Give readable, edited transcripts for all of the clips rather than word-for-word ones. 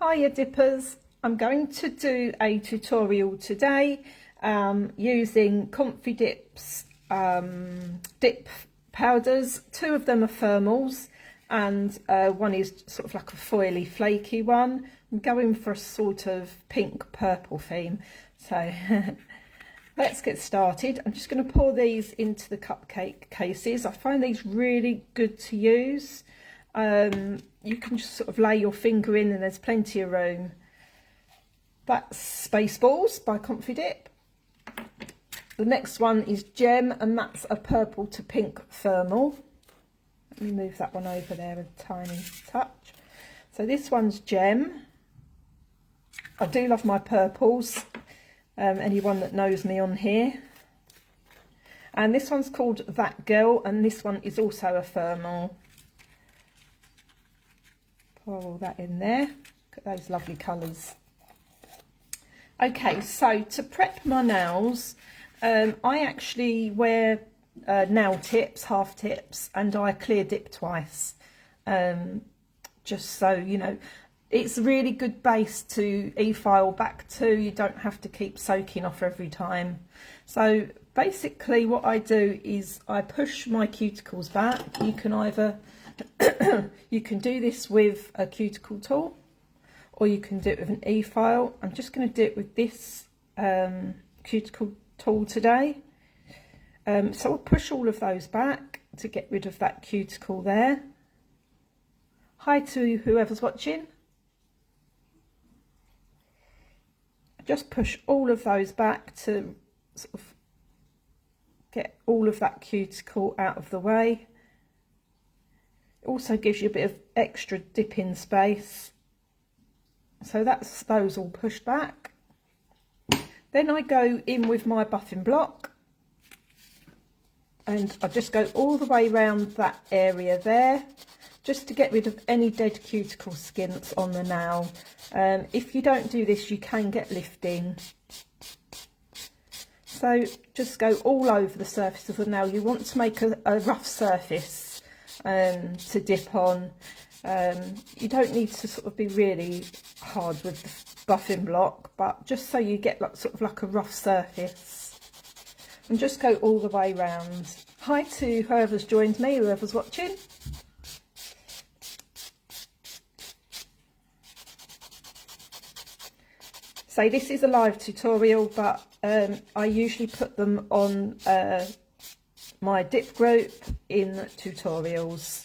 Hiya dippers, I'm going to do a tutorial today using Comfy Dip's dip powders. Two of them are thermals and one is sort of like a foily flaky one. I'm going for a sort of pink purple theme, so let's get started. I'm just going to pour these into the cupcake cases. I find these really good to use. You can just sort of lay your finger in and there's plenty of room. That's Spaceballs by Comfy Dip. The next one is Gem, and that's a purple to pink thermal. Let me move that one over there a tiny touch. So this one's Gem. I do love my purples, anyone that knows me on here. And this one's called That Girl, and this one is also a thermal. Pour all that in there. Look at those lovely colours. Okay, so to prep my nails, I actually wear nail tips, half tips, and I clear dip twice. Just so you know, it's a really good base to e-file back to. You don't have to keep soaking off every time. So basically what I do is I push my cuticles back. You can either you can do this with a cuticle tool, or you can do it with an e-file. I'm just going to do it with this cuticle tool today. So I'll push all of those back to get rid of that cuticle there. Hi to whoever's watching. Just push all of those back to sort of get all of that cuticle out of the way. It also gives you a bit of extra dipping space. So that's those all pushed back. Then I go in with my buffing block and I just go all the way around that area there, just to get rid of any dead cuticle skin that's on the nail. If you don't do this, you can get lifting. So just go all over the surface of the nail. You want to make a rough surface to dip on. You don't need to sort of be really hard with the buffing block, but just so you get like, sort of like a rough surface, and just go all the way round. Hi to whoever's joined me, whoever's watching. So this is a live tutorial, but I usually put them on my dip group in tutorials.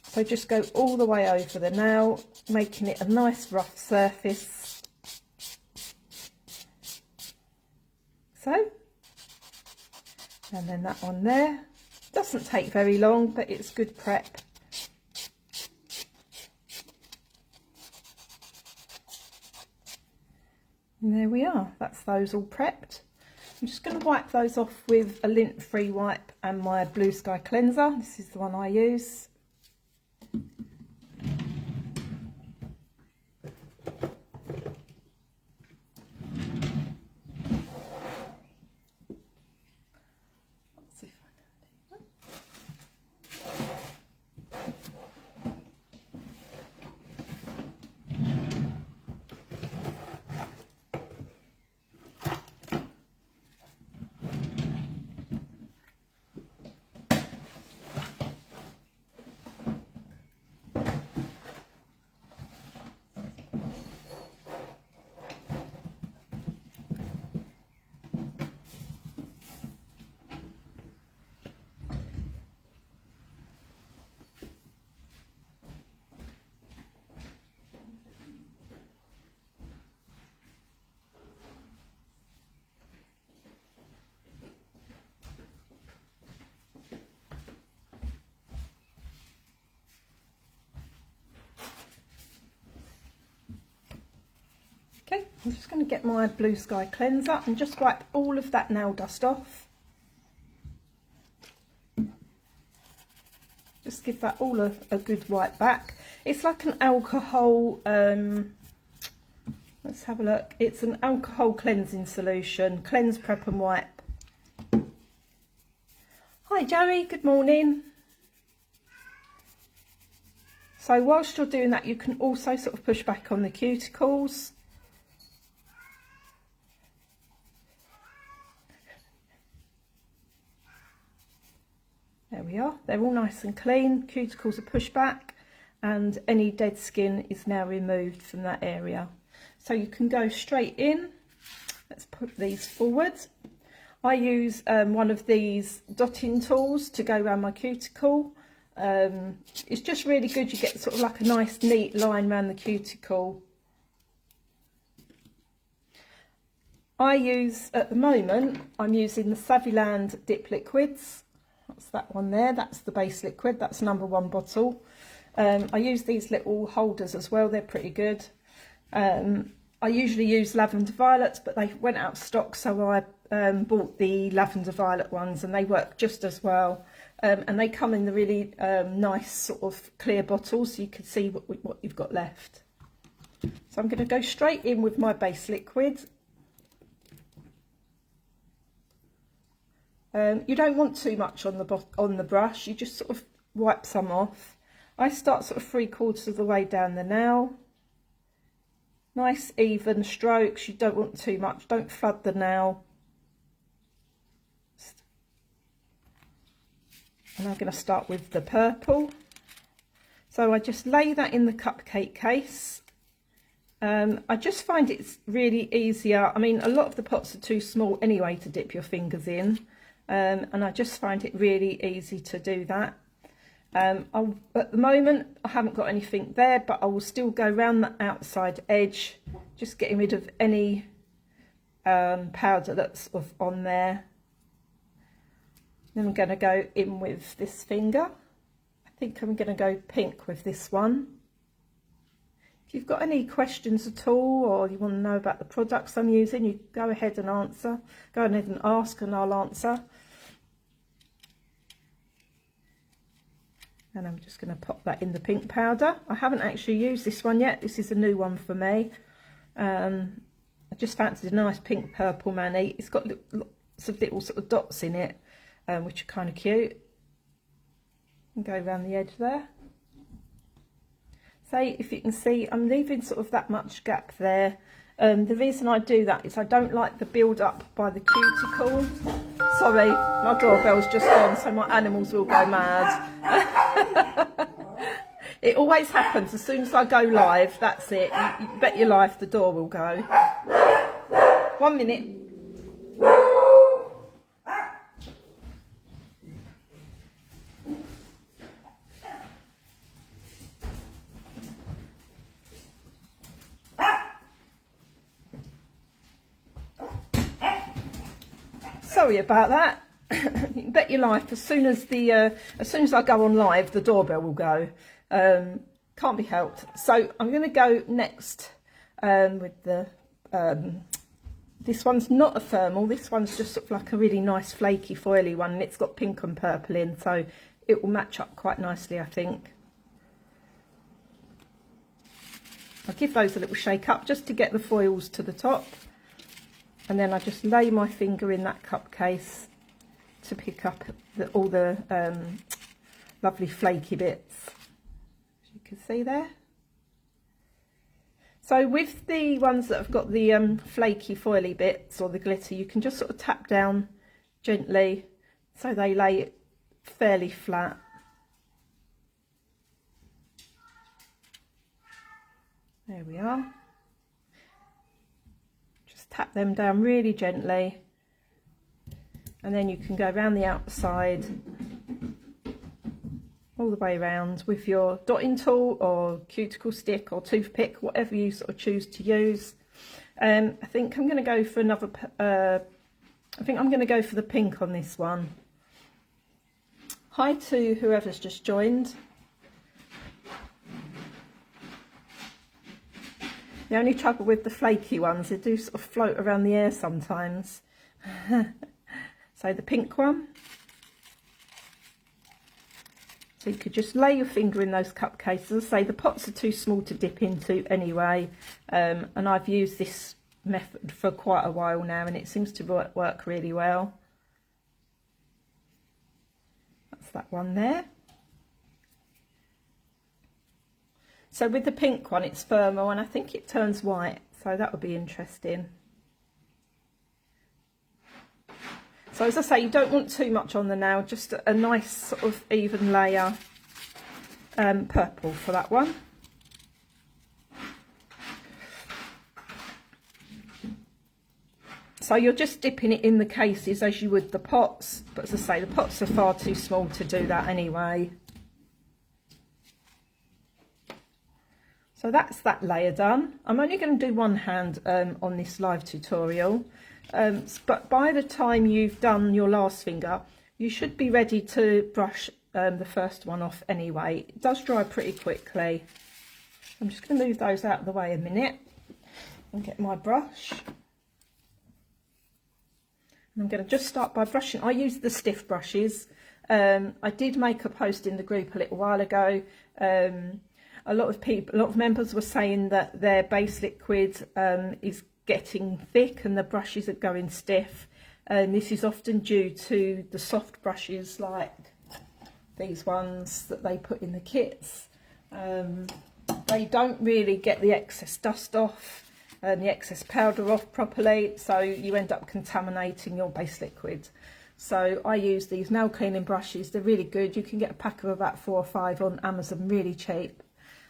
So just go all the way over the nail, making it a nice rough surface. So, and then that one there. Doesn't take very long, but it's good prep. And there we are, that's those all prepped. I'm just going to wipe those off with a lint-free wipe and my Blue Sky cleanser. This is the one I use. Okay, I'm just going to get my Blue Sky cleanser and just wipe all of that nail dust off. Just give that all a good wipe back. It's like an alcohol, let's have a look. It's an alcohol cleansing solution. Cleanse, prep and wipe. Hi Joey, good morning. So whilst you're doing that, you can also sort of push back on the cuticles. There we are, they're all nice and clean, cuticles are pushed back and any dead skin is now removed from that area. So you can go straight in. Let's put these forward. I use one of these dotting tools to go around my cuticle. It's just really good, you get sort of like a nice neat line around the cuticle. I use, at the moment, I'm using the Saviland dip liquids. That's that one there, that's the base liquid, that's #1 bottle. I use these little holders as well, they're pretty good. I usually use lavender violets, but they went out of stock, so I bought the lavender violet ones and they work just as well. And they come in the really nice sort of clear bottles, so you can see what you've got left. So I'm going to go straight in with my base liquid. You don't want too much on the brush, you just sort of wipe some off. I start sort of 3/4 of the way down the nail. Nice even strokes, you don't want too much, don't flood the nail. And I'm going to start with the purple. So I just lay that in the cupcake case. I just find it's really easier. I mean, a lot of the pots are too small anyway to dip your fingers in. And I just find it really easy to do that. At the moment, I haven't got anything there, but I will still go around the outside edge, just getting rid of any powder that's on there. Then I'm going to go in with this finger. I think I'm going to go pink with this one. If you've got any questions at all, or you want to know about the products I'm using, you go ahead and answer. Go ahead and ask and I'll answer. And I'm just going to pop that in the pink powder. I haven't actually used this one yet. This is a new one for me. I just fancied a nice pink purple mani. It's got lots of little sort of dots in it, which are kind of cute. And go around the edge there. So if you can see, I'm leaving sort of that much gap there. The reason I do that is I don't like the build up by the cuticle. Sorry, my doorbell's just gone, so my animals will go mad. It always happens as soon as I go live, that's it. You bet your life the door will go. 1 minute. Sorry about that. You can bet your life as soon as I go on live, the doorbell will go. Can't be helped. So I'm going to go next with the this one's not a thermal. This one's just sort of like a really nice flaky foily one, and it's got pink and purple in, so it will match up quite nicely, I think. I'll give those a little shake up just to get the foils to the top. And then I just lay my finger in that cup case to pick up all the lovely flaky bits, as you can see there. So with the ones that have got the flaky foily bits or the glitter, you can just sort of tap down gently so they lay fairly flat. There we are. Tap them down really gently, and then you can go around the outside all the way around with your dotting tool or cuticle stick or toothpick, whatever you sort of choose to use. I think I'm going to go for another I think I'm going to go for the pink on this one. Hi to whoever's just joined. The only trouble with the flaky ones, they do sort of float around the air sometimes. So the pink one. So you could just lay your finger in those cupcakes. As I say, the pots are too small to dip into anyway. And I've used this method for quite a while now, and it seems to work really well. That's that one there. So with the pink one, it's firmer, and I think it turns white, so that would be interesting. So as I say, you don't want too much on the nail, just a nice sort of even layer purple for that one. So you're just dipping it in the cases as you would the pots, but as I say, the pots are far too small to do that anyway. So that's that layer done. I'm only going to do one hand on this live tutorial, but by the time you've done your last finger, you should be ready to brush the first one off anyway. It does dry pretty quickly. I'm just going to move those out of the way a minute and get my brush. I'm going to just start by brushing. I use the stiff brushes. I did make a post in the group a little while ago. A lot of members were saying that their base liquid is getting thick and the brushes are going stiff. This is often due to the soft brushes like these ones that they put in the kits. They don't really get the excess dust off and the excess powder off properly, so you end up contaminating your base liquid. So I use these nail cleaning brushes. They're really good. You can get a pack of about 4 or 5 on Amazon, really cheap.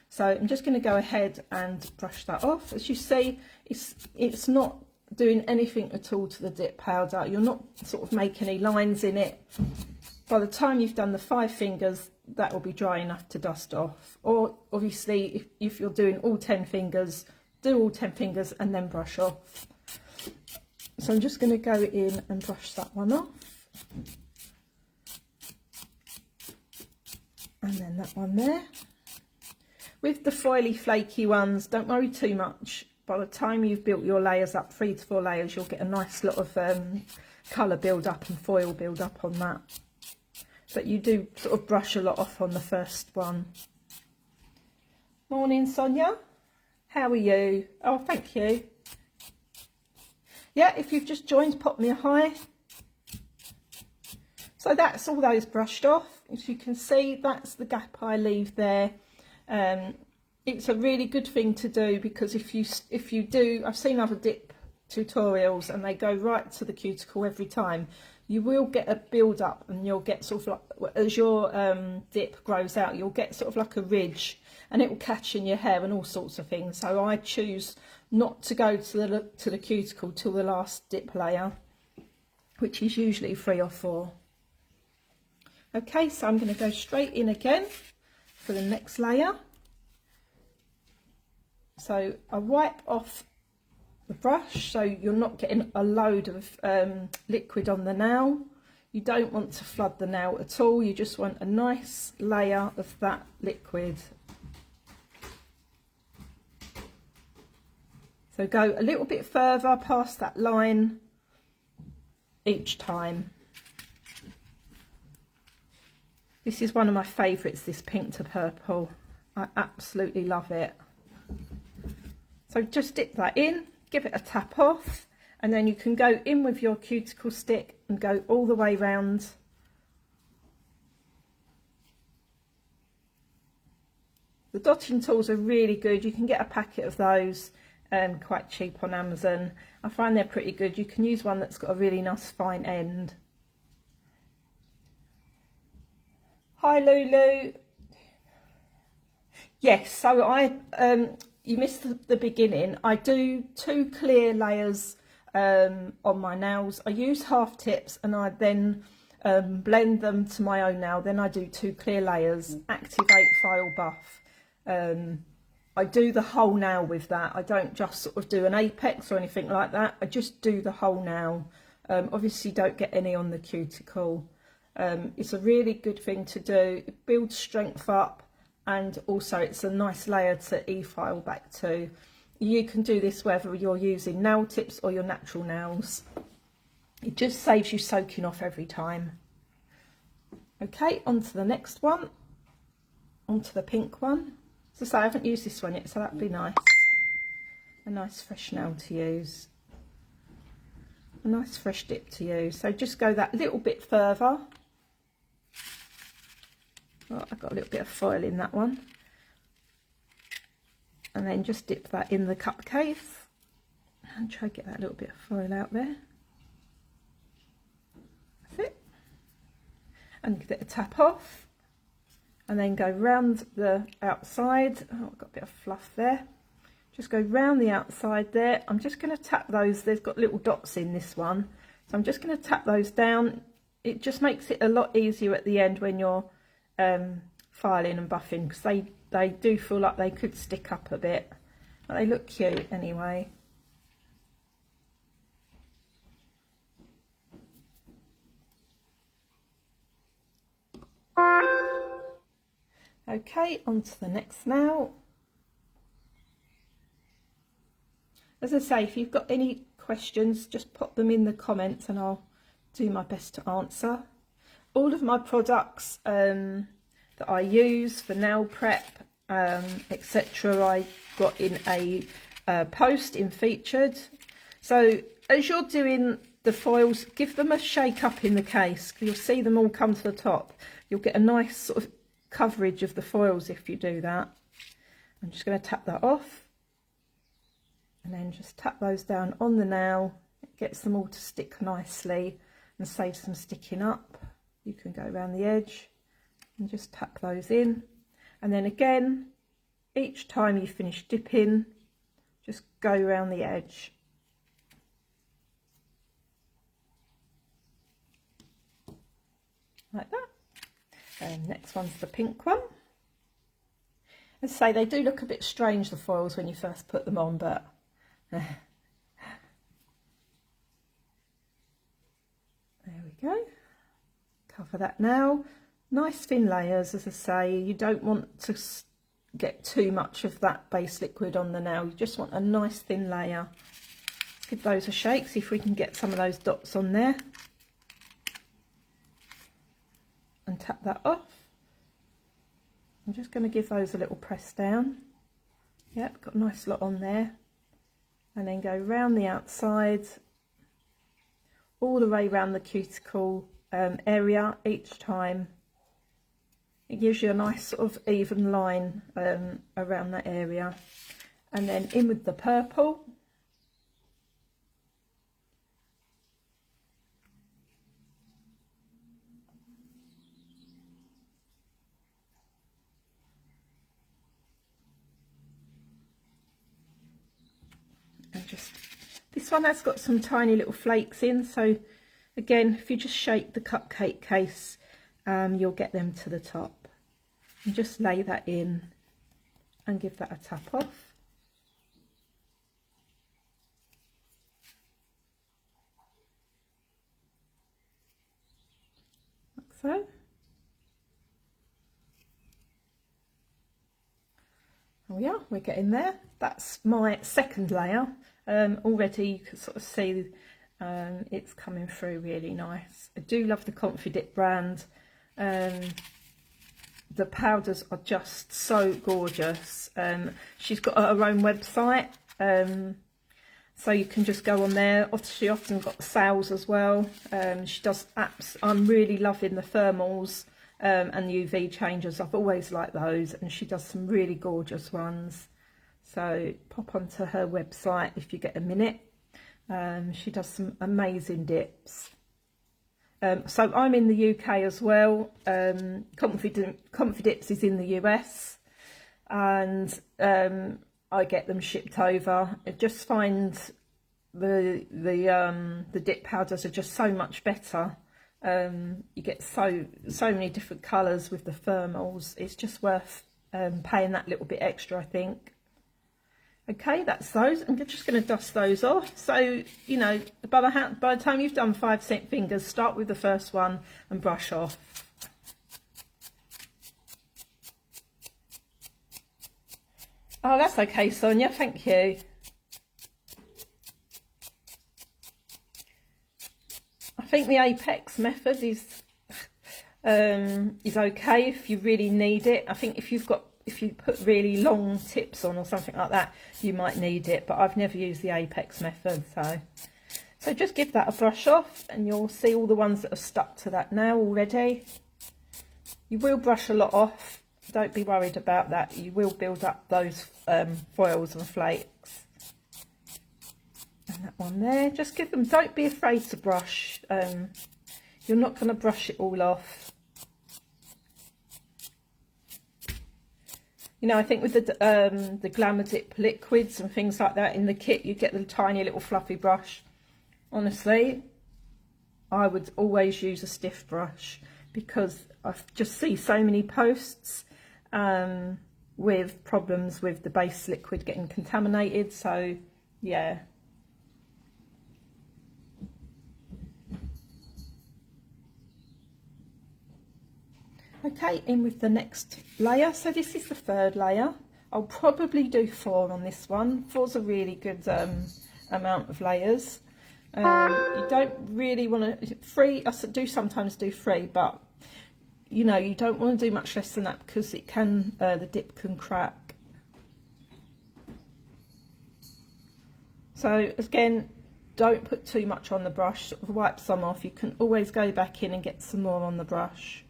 So I'm just going to go ahead and brush that off. As you see, it's not doing anything at all to the dip powder. You're not sort of making any lines in it. By the time you've done the 5 fingers, that will be dry enough to dust off. Or obviously, if you're doing all 10 fingers, do all 10 fingers and then brush off. So I'm just going to go in and brush that one off. And then that one there. With the foily flaky ones, don't worry too much. By the time you've built your layers up, 3 to 4 layers, you'll get a nice lot of colour build up and foil build up on that. But you do sort of brush a lot off on the first one. Morning, Sonia. How are you? Oh, thank you. Yeah, if you've just joined, pop me a hi. So that's all those brushed off. As you can see, that's the gap I leave there. It's a really good thing to do, because if you do, I've seen other dip tutorials and they go right to the cuticle every time. You will get a build up, and you'll get sort of like, as your dip grows out, you'll get sort of like a ridge, and it will catch in your hair and all sorts of things. So I choose not to go to the cuticle till the last dip layer, which is usually 3 or 4. Okay, so I'm going to go straight in again for the next layer. So I wipe off the brush so you're not getting a load of liquid on the nail. You don't want to flood the nail at all. You just want a nice layer of that liquid. So go a little bit further past that line each time. This is one of my favourites, this pink to purple. I absolutely love it. So just dip that in, give it a tap off, and then you can go in with your cuticle stick and go all the way round. The dotting tools are really good. You can get a packet of those quite cheap on Amazon. I find they're pretty good. You can use one that's got a really nice fine end. Hi Lulu. Yes, so you missed the beginning. I do 2 clear layers on my nails. I use half tips and I then blend them to my own nail. Then I do 2 clear layers, activate, file, buff. I do the whole nail with that. I don't just sort of do an apex or anything like that. I just do the whole nail. Obviously don't get any on the cuticle. It's a really good thing to do. It builds strength up, and also it's a nice layer to e-file back to. You can do this whether you're using nail tips or your natural nails. It just saves you soaking off every time. Okay, on to the next one. On to the pink one. So I haven't used this one yet, so that'd be nice. A nice fresh nail to use. A nice fresh dip to use. So just go that little bit further. Oh, I've got a little bit of foil in that one. and then just dip that in the cup case and try to get that little bit of foil out there. That's it. And give it a tap off, and then go round the outside. Oh, I've got a bit of fluff there. Just go round the outside there. I'm just going to tap those. There's got little dots in this one, so I'm just going to tap those down. It just makes it a lot easier at the end when you're filing and buffing, because they do feel like they could stick up a bit, but they look cute anyway. Okay, on to the next now. As I say, if you've got any questions, just pop them in the comments and I'll do my best to answer. All of my products that I use for nail prep, etc., I got in a post in featured. So as you're doing the foils, give them a shake up in the case. You'll see them all come to the top. You'll get a nice sort of coverage of the foils if you do that. I'm just going to tap that off, and then just tap those down on the nail. It gets them all to stick nicely and saves them sticking up. You can go around the edge and just tap those in, and then again, each time you finish dipping, just go around the edge. Like that. And next one's the pink one. As I say, they do look a bit strange, the foils, when you first put them on, but there we go. Cover that now. Nice thin layers, as I say. You don't want to get too much of that base liquid on the nail. You just want a nice thin layer. Give those a shake, see if we can get some of those dots on there. And tap that off. I'm just going to give those a little press down. Yep, got a nice lot on there. And then go round the outside, all the way around the cuticle area each time. It gives you a nice sort of even line around that area. And then in with the purple. And just, this one has got some tiny little flakes in, so again, if you just shake the cupcake case, you'll get them to the top. And just lay that in and give that a tap off. Like so. Oh yeah, we're getting there. That's my second layer. Already you can sort of see it's coming through really nice. I do love the Confidip brand. The powders are just so gorgeous. She's got her own website, so you can just go on there. She often got sales as well. She does apps. I'm really loving the thermals and the UV changers. I've always liked those, and she does some really gorgeous ones. So pop onto her website if you get a minute. She does some amazing dips. So I'm in the UK as well. Confidips is in the US, and I get them shipped over. I just find the dip powders are just so much better. You get so many different colours with the thermals. It's just worth paying that little bit extra, I think. Okay, that's those. I'm just going to dust those off. So, you know, by the time you've done 5 cent fingers, start with the first one and brush off. Oh, that's okay, Sonia. Thank you. I think the Apex method is okay if you really need it. I think if you put really long tips on or something like that, you might need it, but I've never used the Apex method. So just give that a brush off and you'll see all the ones that are stuck to that nail already. You will brush a lot off Don't be worried about that. You will build up those foils and flakes. And that one there, just give them, don't be afraid to brush. You're not going to brush it all off. You know, I think with the Glamour Dip liquids and things like that in the kit, you get the tiny little fluffy brush. Honestly, I would always use a stiff brush, because I just see so many posts with problems with the base liquid getting contaminated. So yeah. Okay, in with the next layer. So this is the third layer. I'll probably do 4 on this one. 4's a really good amount of layers. You don't really want to, 3, I do sometimes do 3, but you know, you don't want to do much less than that, because it can, the dip can crack. So again, don't put too much on the brush, sort of wipe some off. You can always go back in and get some more on the brush.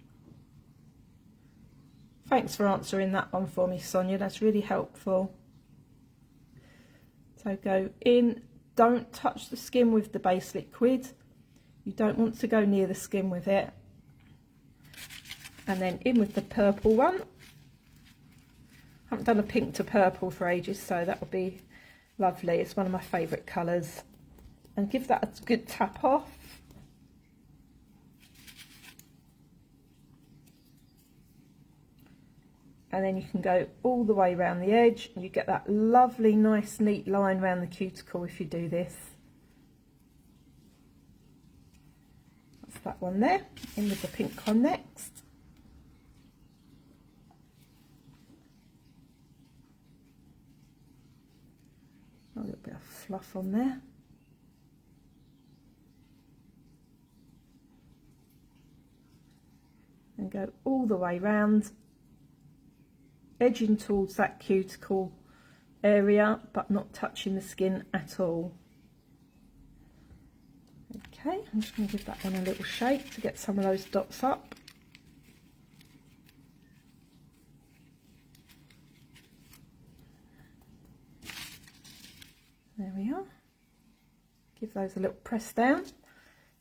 Thanks for answering that one for me, Sonia, that's really helpful. So go in, don't touch the skin with the base liquid. You don't want to go near the skin with it. And then in with the purple one. I haven't done a pink to purple for ages, so that would be lovely. It's one of my favourite colours. And give that a good tap off. And then you can go all the way around the edge, and you get that lovely, nice, neat line around the cuticle if you do this. That's that one there. In with the pink one next. A little bit of fluff on there. And go all the way round, edging towards that cuticle area, but not touching the skin at all. Okay, I'm just going to give that one a little shake to get some of those dots up. There we are. Give those a little press down.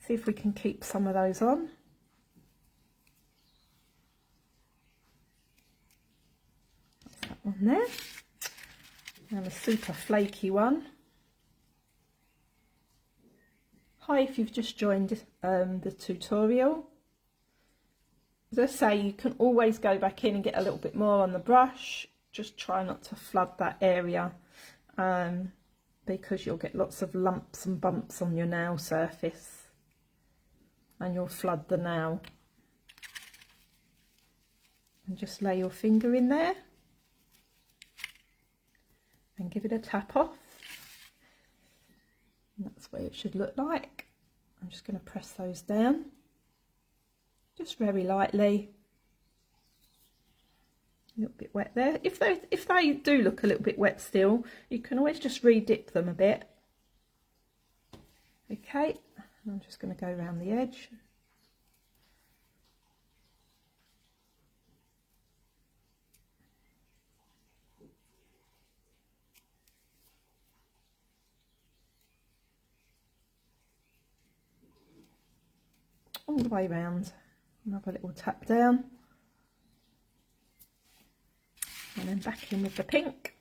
See if we can keep some of those on. On there, and a super flaky one. Hi, if you've just joined the tutorial. As I say, you can always go back in and get a little bit more on the brush. Just try not to flood that area, because you'll get lots of lumps and bumps on your nail surface, and you'll flood the nail. And just lay your finger in there and give it a tap off. And that's what it should look like. I'm just going to press those down, just very lightly. A little bit wet there. If they do look a little bit wet still, you can always just re-dip them a bit. Okay, I'm just going to go around the edge. All the way round, another little tap down, and then back in with the pink.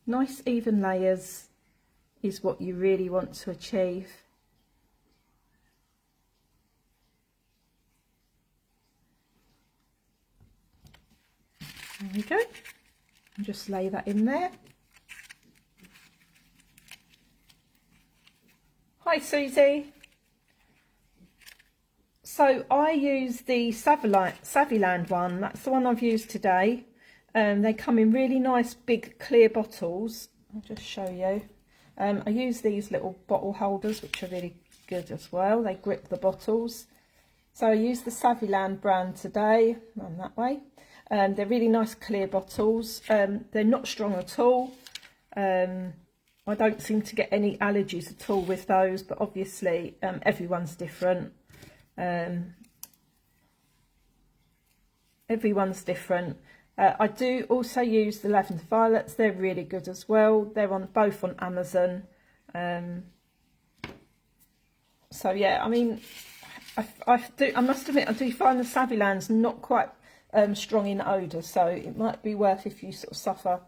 Nice even layers is what you really want to achieve. There we go, and just lay that in there. Hi Susie. So I use the Saviland one, that's the one I've used today. They come in really nice big clear bottles. I'll just show you. I use these little bottle holders, which are really good as well. They grip the bottles. So I use the Saviland brand today, run that way. They're really nice clear bottles. They're not strong at all. I don't seem to get any allergies at all with those, but obviously everyone's different. Everyone's different. I do also use the lavender violets. They're really good as well. They're on both on Amazon. So yeah, I mean, I must admit, I do find the Saviland's not quite strong in odour, so it might be worth, if you sort of suffer,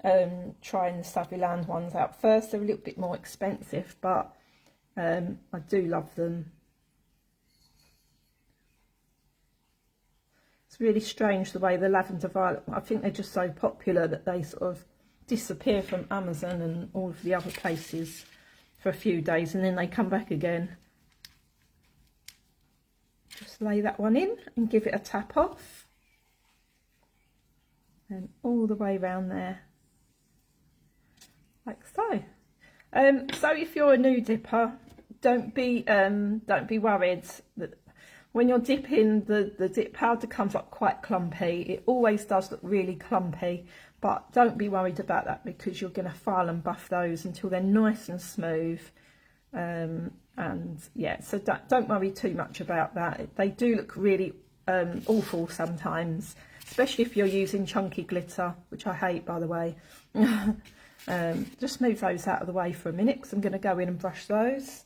trying the Saviland ones out first. They're a little bit more expensive, but I do love them. It's really strange the way the lavender violet, I think they're just so popular that they sort of disappear from Amazon and all of the other places for a few days, and then they come back again. Just lay that one in and give it a tap off, and all the way around there, like so. So if you're a new dipper, don't be worried that when you're dipping, the dip powder comes up quite clumpy. It always does look really clumpy, but don't be worried about that, because you're going to file and buff those until they're nice and smooth. And yeah, so don't worry too much about that. They do look really awful sometimes, especially if you're using chunky glitter, which I hate, by the way. Just move those out of the way for a minute, because I'm going to go in and brush those.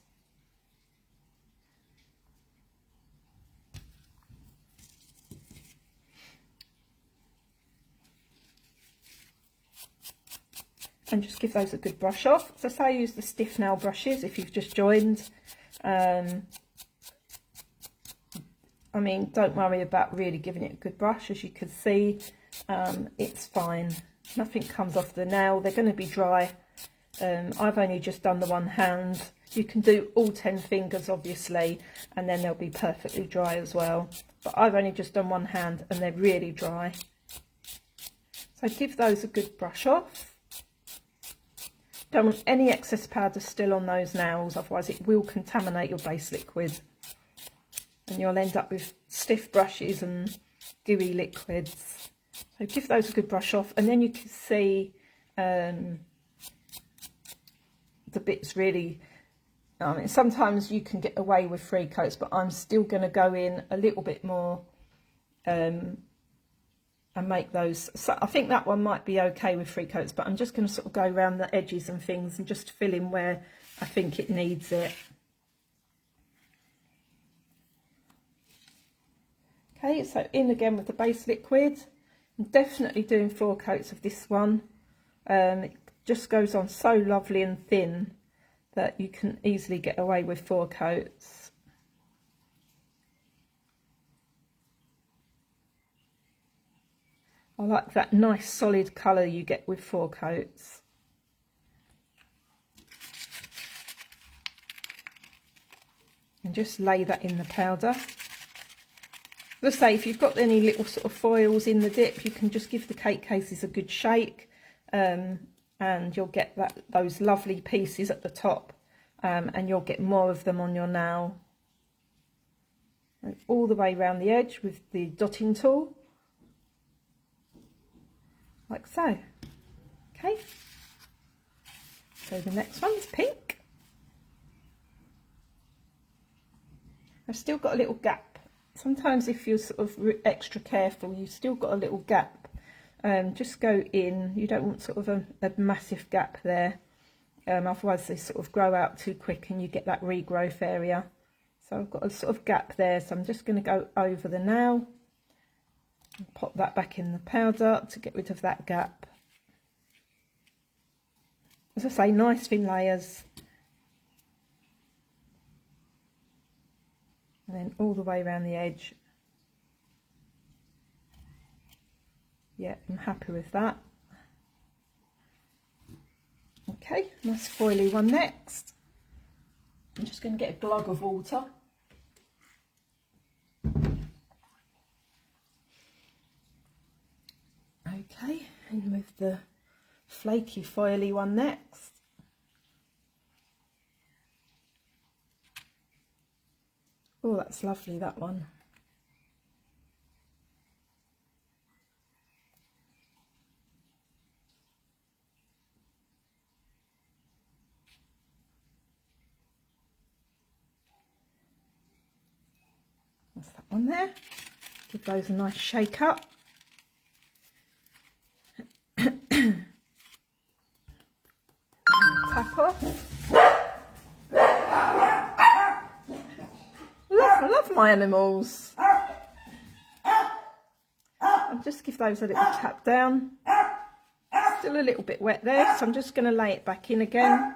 And just give those a good brush off. So say I use the stiff nail brushes if you've just joined. I mean, don't worry about really giving it a good brush. As you can see, it's fine. Nothing comes off the nail. They're going to be dry. I've only just done the one hand. You can do all 10 fingers, obviously, and then they'll be perfectly dry as well. But I've only just done one hand and they're really dry. So give those a good brush off. Don't want any excess powder still on those nails, otherwise it will contaminate your base liquid. And you'll end up with stiff brushes and gooey liquids. So give those a good brush off, and then you can see the bits really, sometimes you can get away with 3 coats, but I'm still going to go in a little bit more and make those. So I think that one might be okay with 3 coats, but I'm just going to sort of go around the edges and things and just fill in where I think it needs it. Okay, so in again with the base liquid. I'm definitely doing 4 coats of this one. It just goes on so lovely and thin that you can easily get away with 4 coats. I like that nice solid colour you get with 4 coats. And just lay that in the powder. Let's say if you've got any little sort of foils in the dip, you can just give the cake cases a good shake, and you'll get those lovely pieces at the top, and you'll get more of them on your nail. And all the way around the edge with the dotting tool. Like so. Okay, so the next one's pink. I've still got a little gap. Sometimes if you're sort of extra careful, you've still got a little gap. Just go in. You don't want sort of a massive gap there, otherwise they sort of grow out too quick and you get that regrowth area. So I've got a sort of gap there, so I'm just going to go over the nail. Pop that back in the powder to get rid of that gap. As I say, nice thin layers. And then all the way around the edge. Yeah, I'm happy with that. Okay, nice foily one next. I'm just going to get a glug of water. Okay, and with the flaky foily one next. Oh, that's lovely, that one. That's that one there. Give those a nice shake up. Tap off. Love my animals. I'll just give those a little tap down. Still a little bit wet there, so I'm just going to lay it back in again.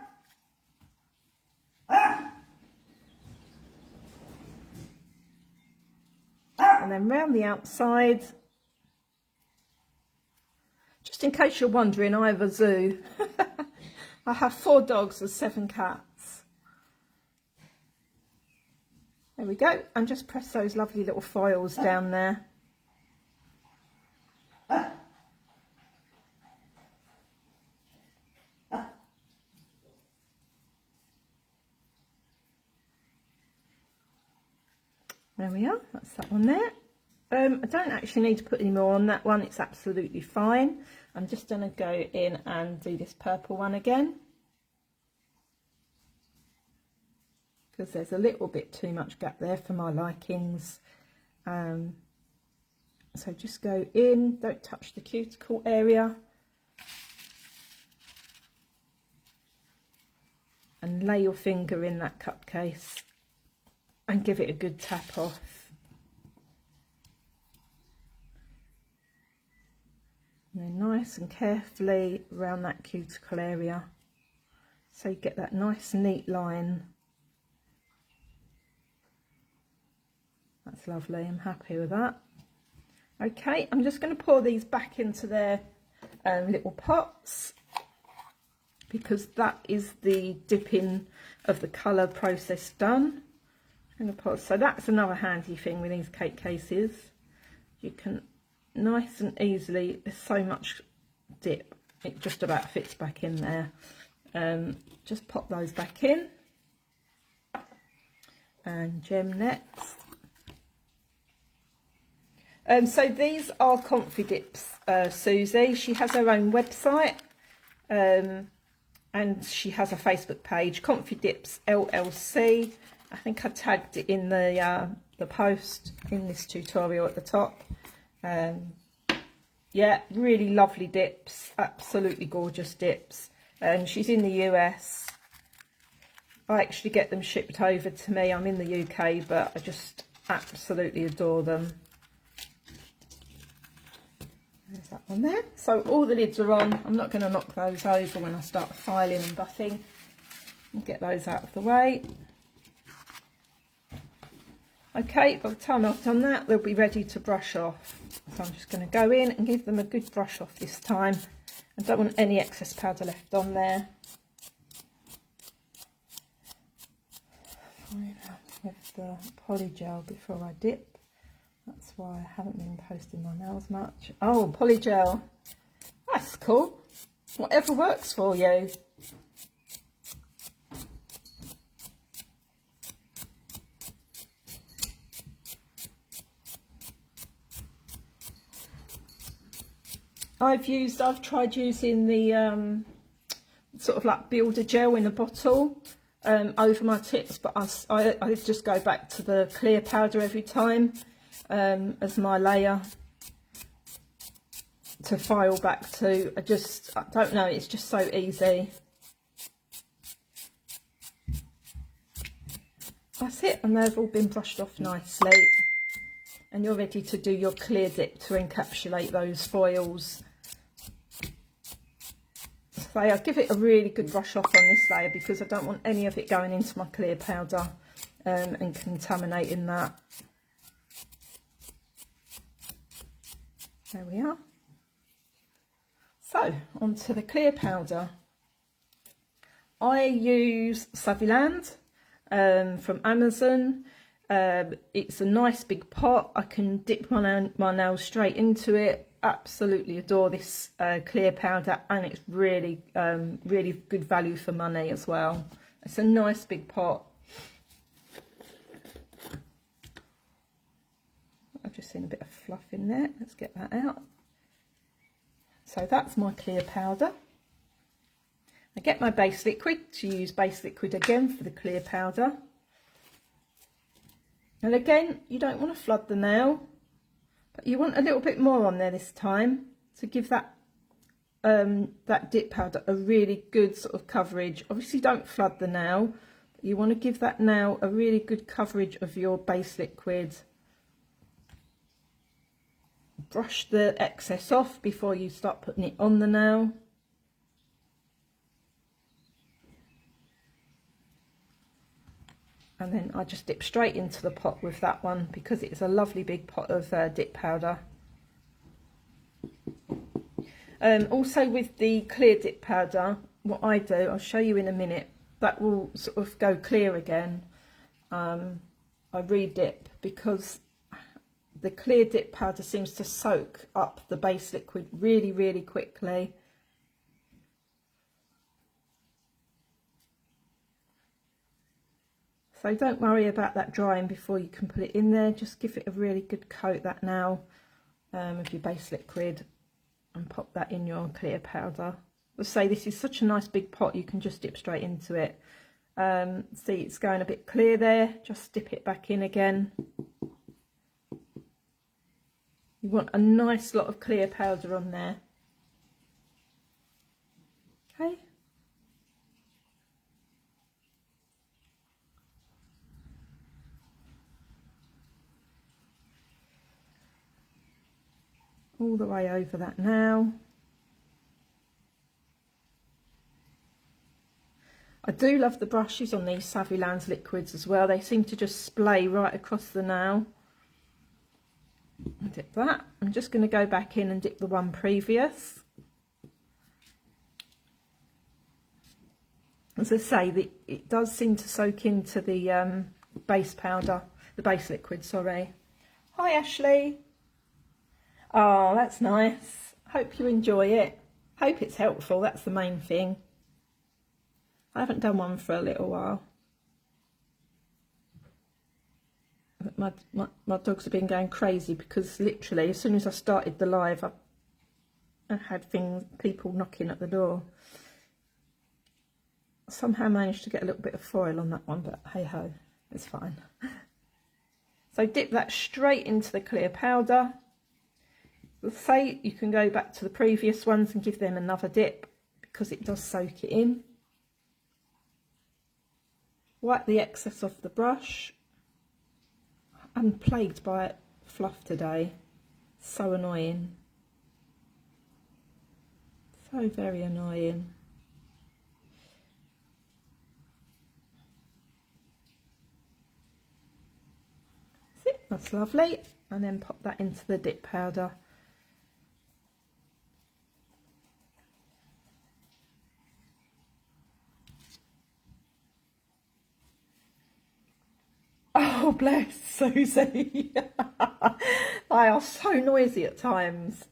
And then round the outside. Just in case you're wondering, I have a zoo. I have 4 dogs and 7 cats. There we go, and just press those lovely little foils down there. There we are, that's that one there. I don't actually need to put any more on that one, it's absolutely fine. I'm just going to go in and do this purple one again, because there's a little bit too much gap there for my likings. So just go in, don't touch the cuticle area, and lay your finger in that cup case and give it a good tap off. And then nice and carefully around that cuticle area, so you get that nice neat line. That's lovely, I'm happy with that. Okay, I'm just going to pour these back into their little pots, because that is the dipping of the colour process done. So that's another handy thing with these cake cases. You can nice and easily, there's so much dip, it just about fits back in there. Just pop those back in. And Gem next. So these are Confidips, Susie. She has her own website, and she has a Facebook page, Confidips LLC. I think I tagged it in the post in this tutorial at the top. Yeah, really lovely dips, absolutely gorgeous dips. She's in the US. I actually get them shipped over to me. I'm in the UK, but I just absolutely adore them. There's that one there. So all the lids are on. I'm not going to knock those over when I start filing and buffing. And get those out of the way. Okay, by the time I've done that, they'll be ready to brush off. So I'm just going to go in and give them a good brush off this time. I don't want any excess powder left on there. With the Polygel before I dip. That's why I haven't been posting my nails much. Oh, Polygel. That's cool. Whatever works for you. I've tried using the sort of like builder gel in a bottle over my tips, but I just go back to the clear powder every time as my layer to file back to. I don't know, it's just so easy. That's it, and they've all been brushed off nicely, and you're ready to do your clear dip to encapsulate those foils. So I'll give it a really good brush off on this layer, because I don't want any of it going into my clear powder and contaminating that. There we are. So onto the clear powder. I use Saviland from Amazon. It's a nice big pot. I can dip my nails straight into it. Absolutely adore this clear powder, and it's really really good value for money as well. It's a nice big pot. I've just seen a bit of fluff in there. Let's get that out. So that's my clear powder. I get my base liquid, to use base liquid again for the clear powder. And again, you don't want to flood the nail, but you want a little bit more on there this time to give that that dip powder a really good sort of coverage. Obviously don't flood the nail, but you want to give that nail a really good coverage of your base liquid. Brush the excess off before you start putting it on the nail. And then I just dip straight into the pot with that one because it's a lovely big pot of dip powder. Also with the clear dip powder, what I do, I'll show you in a minute, that will sort of go clear again. I re-dip because the clear dip powder seems to soak up the base liquid really, really quickly. So don't worry about that drying before you can put it in there. Just give it a really good coat, that now, of your base liquid, and pop that in your clear powder. Let's say this is such a nice big pot, you can just dip straight into it. See, it's going a bit clear there. Just dip it back in again. You want a nice lot of clear powder on there. Okay. All the way over that now. I do love the brushes on these Savilan's liquids as well. They seem to just splay right across the nail. Dip that. I'm just going to go back in and dip the one previous. As I say, it does seem to soak into the base powder, the base liquid, sorry. Hi Ashley. Oh, that's nice. Hope you enjoy it. Hope it's helpful, that's the main thing. I haven't done one for a little while. But my dogs have been going crazy because literally as soon as I started the live, I had people knocking at the door. Somehow managed to get a little bit of foil on that one, but hey ho, it's fine. So dip that straight into the clear powder. Let's say you can go back to the previous ones and give them another dip because it does soak it in. Wipe the excess off the brush. I'm plagued by fluff today. So annoying. So very annoying. That's lovely. And then pop that into the dip powder. Oh, bless Susie. They are so noisy at times.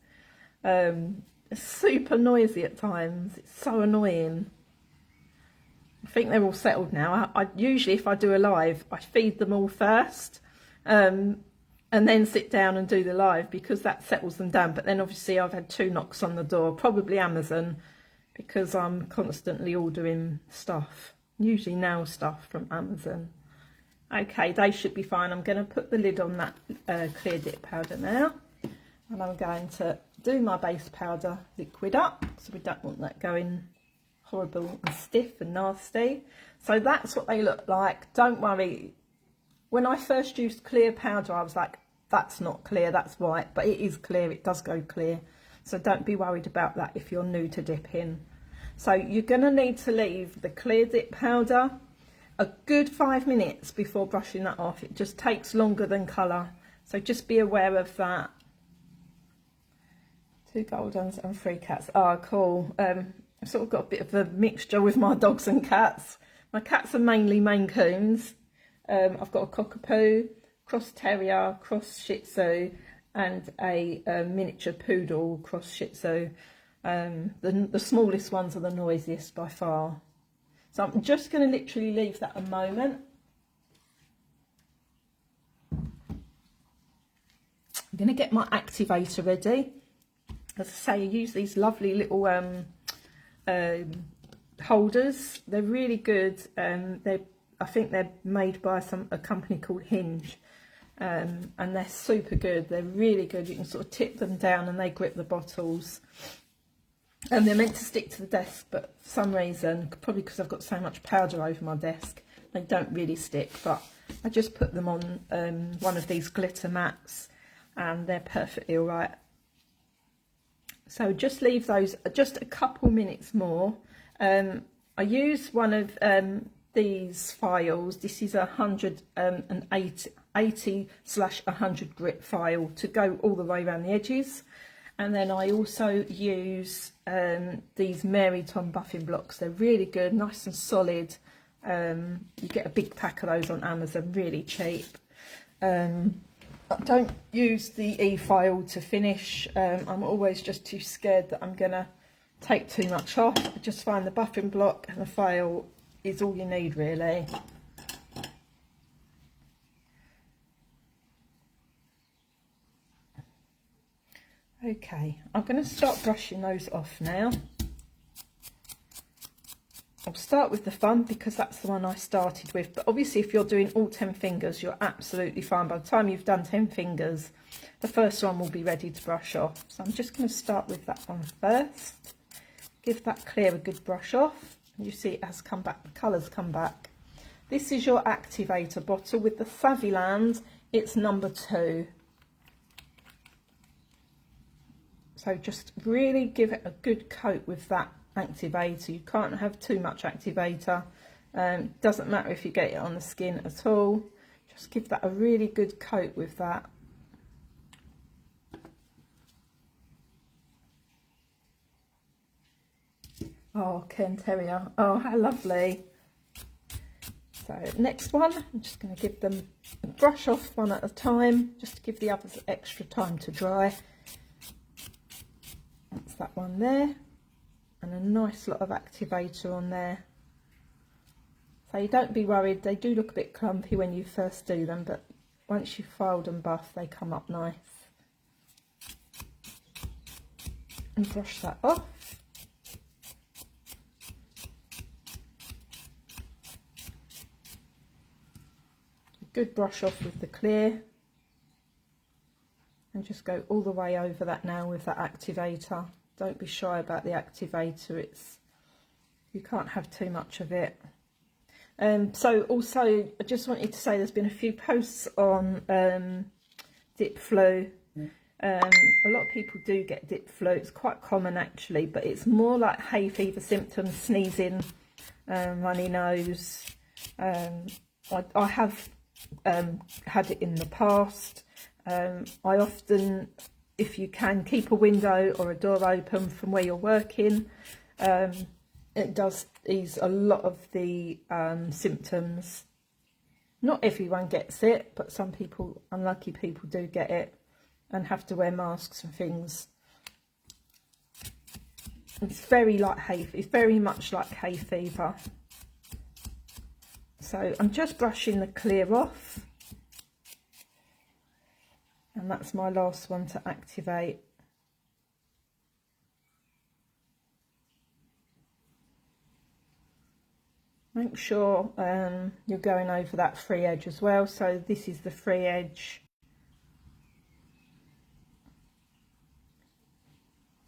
Super noisy at times. It's so annoying. I think they're all settled now. I usually, if I do a live, I feed them all first. And then sit down and do the live because that settles them down. But then obviously I've had 2 knocks on the door, probably Amazon, because I'm constantly ordering stuff, usually nail stuff from Amazon. Okay, they should be fine. I'm going to put the lid on that clear dip powder now, and I'm going to do my base powder liquid up, so we don't want that going horrible and stiff and nasty. So that's what they look like. Don't worry. When I first used clear powder, I was like, that's not clear, that's white, but it is clear, it does go clear. So don't be worried about that if you're new to dipping. So you're going to need to leave the clear dip powder a good 5 minutes before brushing that off. It just takes longer than colour, so just be aware of that. 2 Goldens and 3 cats. Oh, cool. I've sort of got a bit of a mixture with my dogs and cats. My cats are mainly Maine Coons. I've got a Cockapoo, Cross Terrier, Cross Shih Tzu, and a miniature Poodle, Cross Shih Tzu. The smallest ones are the noisiest by far. So I'm just going to literally leave that a moment. I'm going to get my activator ready. As I say, I use these lovely little holders. They're really good. They're I think they're made by a company called Hinge, and they're super good. They're really good. You can sort of tip them down and they grip the bottles. And they're meant to stick to the desk, but for some reason, probably because I've got so much powder over my desk, they don't really stick. But I just put them on one of these glitter mats, and they're perfectly all right. So just leave those just a couple minutes more. I use one of these files. This is 180/100 grit file to go all the way around the edges. And then I also use these Mary Tom buffing blocks. They're really good, nice and solid. You get a big pack of those on Amazon, really cheap. I don't use the e-file to finish. I'm always just too scared that I'm gonna take too much off. I just find the buffing block and the file is all you need, really. Okay, I'm going to start brushing those off now. I'll start with the thumb because that's the one I started with, but obviously if you're doing all 10 fingers, you're absolutely fine. By the time you've done 10 fingers, the first one will be ready to brush off. So I'm just going to start with that one first. Give that clear a good brush off. You see it has come back, the colours come back. This is your activator bottle with the Saviland. It's number 2. So just really give it a good coat with that activator. You can't have too much activator. Doesn't matter if you get it on the skin at all. Just give that a really good coat with that. Oh, Ken Terrier. Oh, how lovely. So next one, I'm just going to give them a brush off one at a time, just to give the others extra time to dry. That's that one there, and a nice lot of activator on there. So you don't be worried, they do look a bit clumpy when you first do them, but once you've filed and buffed, they come up nice. And brush that off. Good brush off with the clear. And just go all the way over that now with that activator. Don't be shy about the activator. You can't have too much of it. So also, I just wanted to say there's been a few posts on dip flu. A lot of people do get dip flu. It's quite common actually, but it's more like hay fever symptoms, sneezing, runny nose. I have had it in the past. I often, if you can, keep a window or a door open from where you're working. It does ease a lot of the symptoms. Not everyone gets it, but some people, unlucky people, do get it and have to wear masks and things. It's very like it's very much like hay fever. So I'm just brushing the clear off. And that's my last one to activate. Make sure you're going over that free edge as well. So this is the free edge.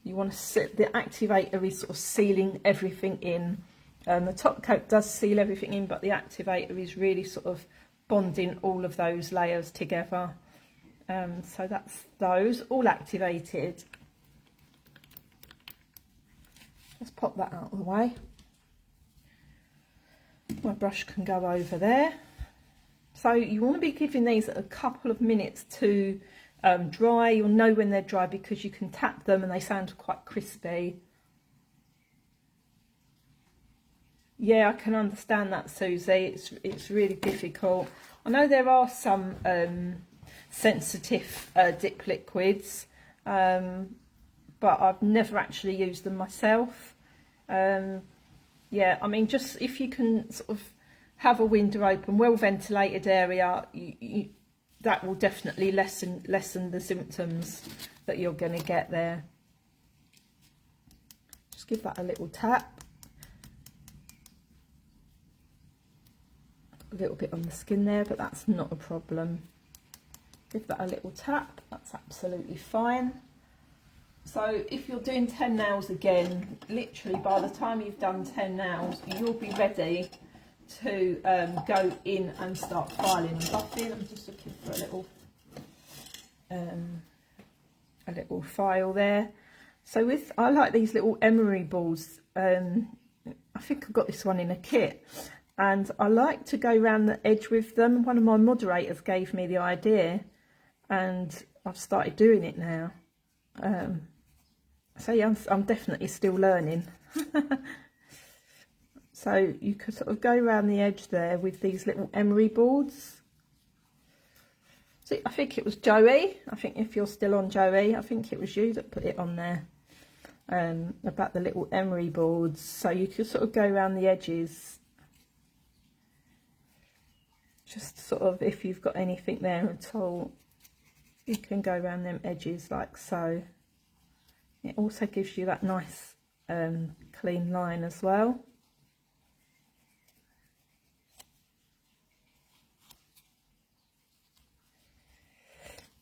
You want to sit, the activator is sort of sealing everything in. The top coat does seal everything in, but the activator is really sort of bonding all of those layers together. So that's those all activated. Just pop that out of the way. My brush can go over there. So you want to be giving these a couple of minutes to dry. You'll know when they're dry because you can tap them and they sound quite crispy. Yeah, I can understand that, Susie. It's really difficult. I know there are some sensitive dip liquids, but I've never actually used them myself. Yeah, I mean, just if you can sort of have a window open, well ventilated area, that will definitely lessen the symptoms that you're going to get there. Just give that a little tap. a little bit on the skin there, but that's not a problem. Give that a little tap, that's absolutely fine. So if you're doing 10 nails again, literally by the time you've done 10 nails, you'll be ready to go in and start filing and buffing. I'm just looking for a little file there. So I like these little emery balls. I think I got this one in a kit, and I like to go around the edge with them. One of my moderators gave me the idea, and I've started doing it now. So yeah, I'm definitely still learning. So you could sort of go around the edge there with these little emery boards. See, I think it was Joey. I think if you're still on, Joey, I think it was you that put it on there. About the little emery boards. So you could sort of go around the edges. Just sort of, if you've got anything there at all, you can go around them edges like so. It also gives you that nice clean line as well.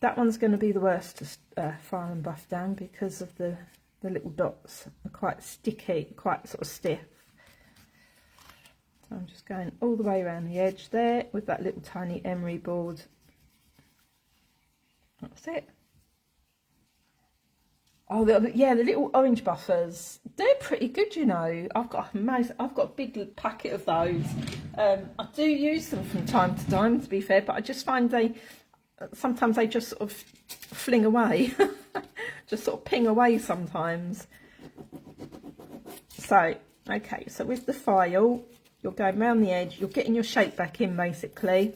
That one's going to be the worst to file and buff down because of the little dots are quite sticky, quite sort of stiff. So I'm just going all the way around the edge there with that little tiny emery board. That's it. Oh, yeah, the little orange buffers, they're pretty good, you know. I've got a big packet of those. I do use them from time to time, to be fair, but I just find sometimes they just sort of fling away, just sort of ping away sometimes. So, okay, so with the file, you're going around the edge, you're getting your shape back in basically.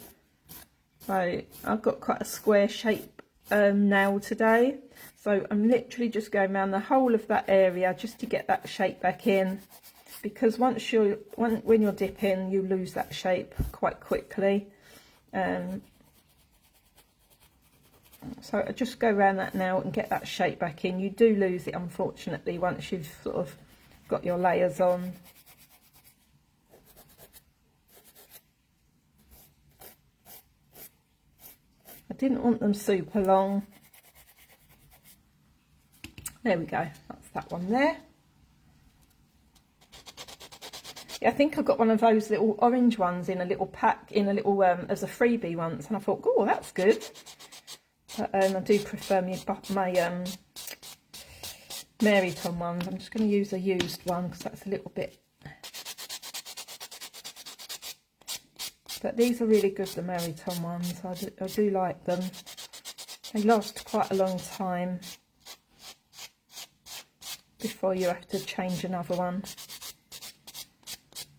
So I've got quite a square shape nail today. So I'm literally just going around the whole of that area just to get that shape back in. Because when you're dipping, you lose that shape quite quickly. So I just go around that now and get that shape back in. You do lose it, unfortunately, once you've sort of got your layers on. I didn't want them super long. There we go, that's that one there. Yeah, I think I got one of those little orange ones in a little pack, in a little, as a freebie once, and I thought, oh, that's good. But I do prefer my Mary Tom ones. I'm just going to use a used one because that's a little bit... But these are really good, the Mary Tom ones. I do like them. They last quite a long time before you have to change another one.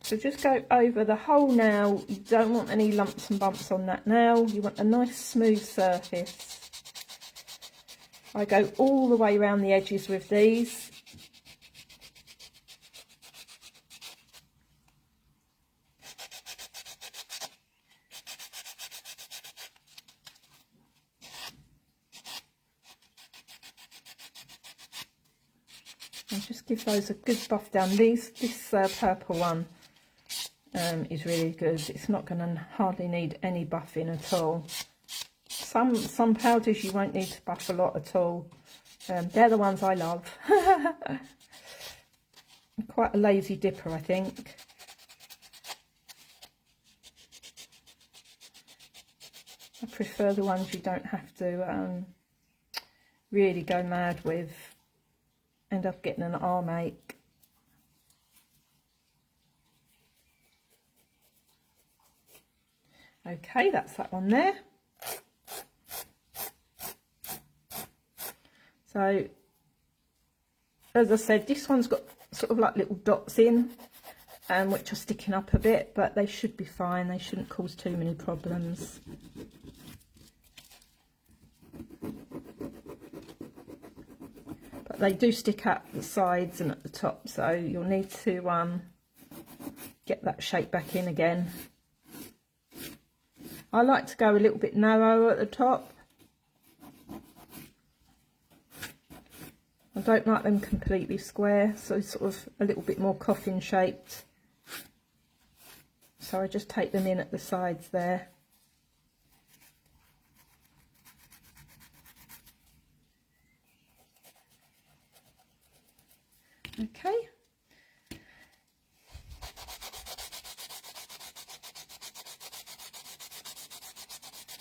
So just go over the whole nail. You don't want any lumps and bumps on that nail. You want a nice smooth surface. I go all the way around the edges with these. And just give those a good buff down. This purple one is really good. It's not going to hardly need any buffing at all. Some powders you won't need to buff a lot at all. They're the ones I love. I'm quite a lazy dipper, I think. I prefer the ones you don't have to really go mad with. End up getting an arm ache. Okay, that's that one there. So, as I said, this one's got sort of like little dots in, which are sticking up a bit, but they should be fine. They shouldn't cause too many problems. But they do stick at the sides and at the top, so you'll need to get that shape back in again. I like to go a little bit narrower at the top. I don't like them completely square, so sort of a little bit more coffin shaped. So I just take them in at the sides there. Okay.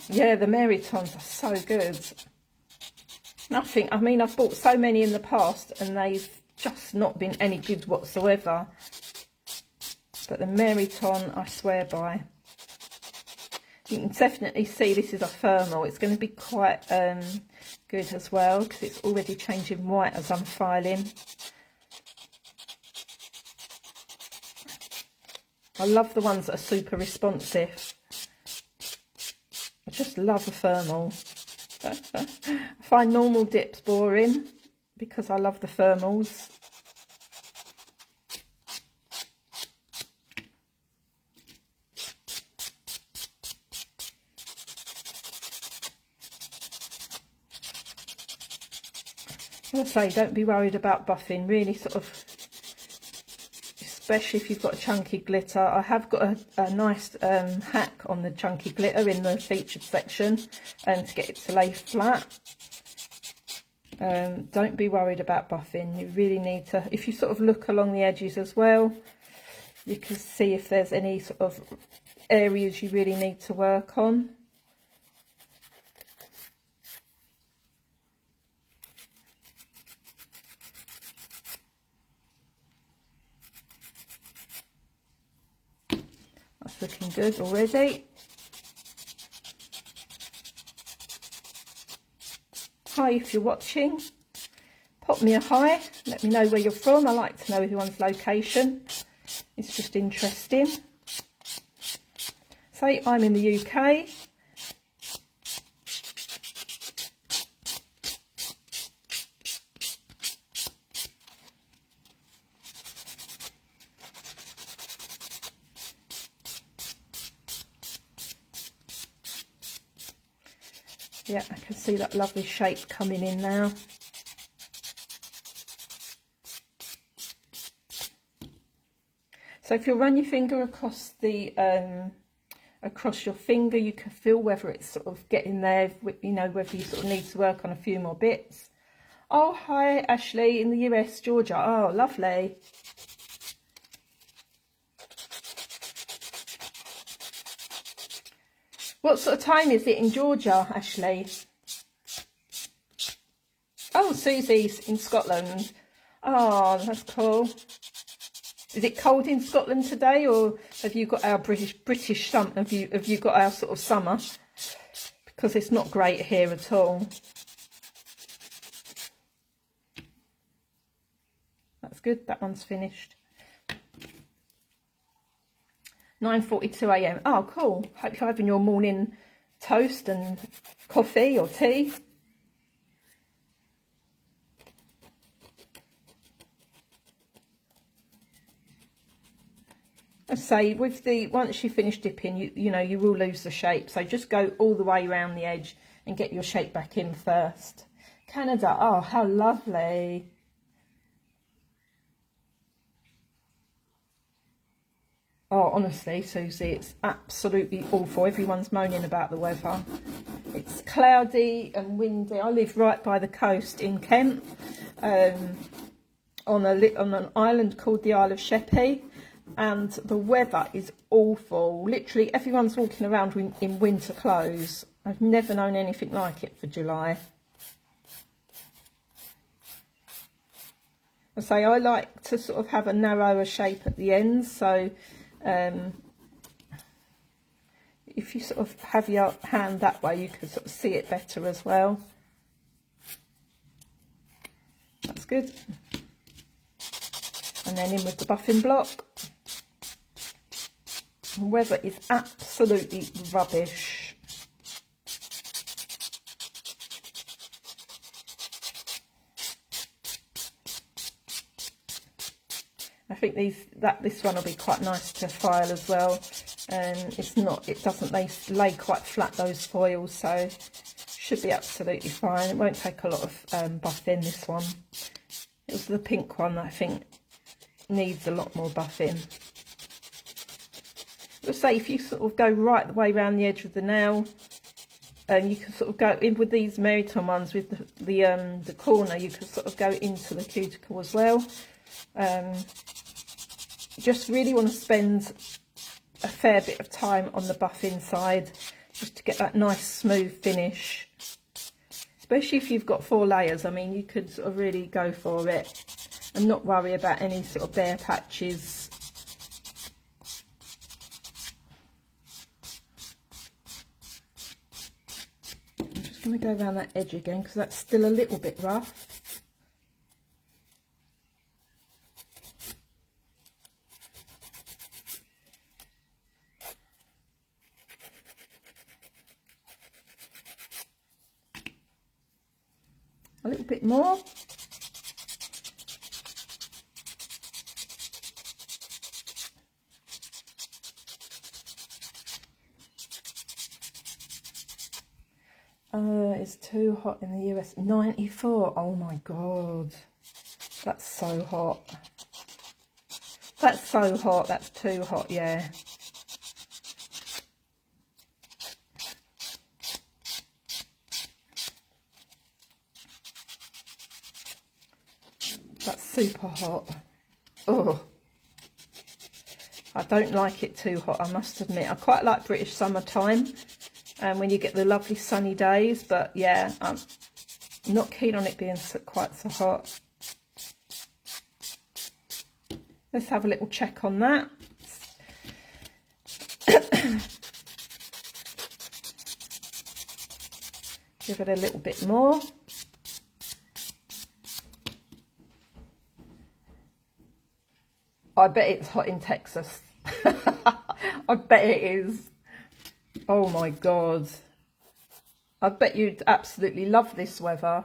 Yeah, the Marytons are so good. Nothing, I mean, I've bought so many in the past and they've just not been any good whatsoever. But the Maryton, I swear by. You can definitely see this is a thermal. It's going to be quite good as well because it's already changing white as I'm filing. I love the ones that are super responsive. I just love a thermal. I find normal dips boring because I love the thermals. As I say, don't be worried about buffing, really sort of, especially if you've got a chunky glitter. I have got a nice hack on the chunky glitter in the featured section to get it to lay flat. Don't be worried about buffing. You really need to, if you sort of look along the edges as well, you can see if there's any sort of areas you really need to work on. That's looking good already. Hi if you're watching, pop me a hi, let me know where you're from. I like to know everyone's location, it's just interesting. Say I'm in the UK. Yeah, I can see that lovely shape coming in now. So if you run your finger across the across your finger, you can feel whether it's sort of getting there, you know, whether you sort of need to work on a few more bits. Oh, hi Ashley in the US, Georgia. Oh, lovely. What sort of time is it in Georgia, Ashley? Oh, Susie's in Scotland. Oh, that's cool. Is it cold in Scotland today, or have you got our British summer? Have you got our sort of summer? Because it's not great here at all. That's good. That one's finished. 9:42 AM. Oh, cool. Hope you're having your morning toast and coffee or tea. I say, with the, once you finish dipping, you know, you will lose the shape. So just go all the way around the edge and get your shape back in first. Canada. Oh, how lovely. Oh, honestly, Susie, it's absolutely awful. Everyone's moaning about the weather. It's cloudy and windy. I live right by the coast in Kent, on an island called the Isle of Sheppey, and the weather is awful. Literally, everyone's walking around in winter clothes. I've never known anything like it for July. I say I like to sort of have a narrower shape at the ends, so if you sort of have your hand that way, you can sort of see it better as well. That's good. And then in with the buffing block. The weather is absolutely rubbish. I think this one will be quite nice to file as well. It doesn't lay quite flat, those foils, so should be absolutely fine. It won't take a lot of buffing, this one. It was the pink one that I think needs a lot more buffing. let's say if you sort of go right the way around the edge of the nail, and you can sort of go in with these Meriton ones with the corner, you can sort of go into the cuticle as well. Just really want to spend a fair bit of time on the buff inside just to get that nice smooth finish, especially if you've got 4 layers. I mean, you could sort of really go for it and not worry about any sort of bare patches. I'm just going to go around that edge again because that's still a little bit rough. A little bit more. It's too hot in the US. 94. Oh my God. That's so hot. That's so hot. That's too hot, yeah. That's super hot. Oh, I don't like it too hot, I must admit. I quite like British summertime, and when you get the lovely sunny days, but yeah, I'm not keen on it being quite so hot. Let's have a little check on that. Give it a little bit more. I bet it's hot in Texas. I bet it is. Oh my God. I bet you'd absolutely love this weather.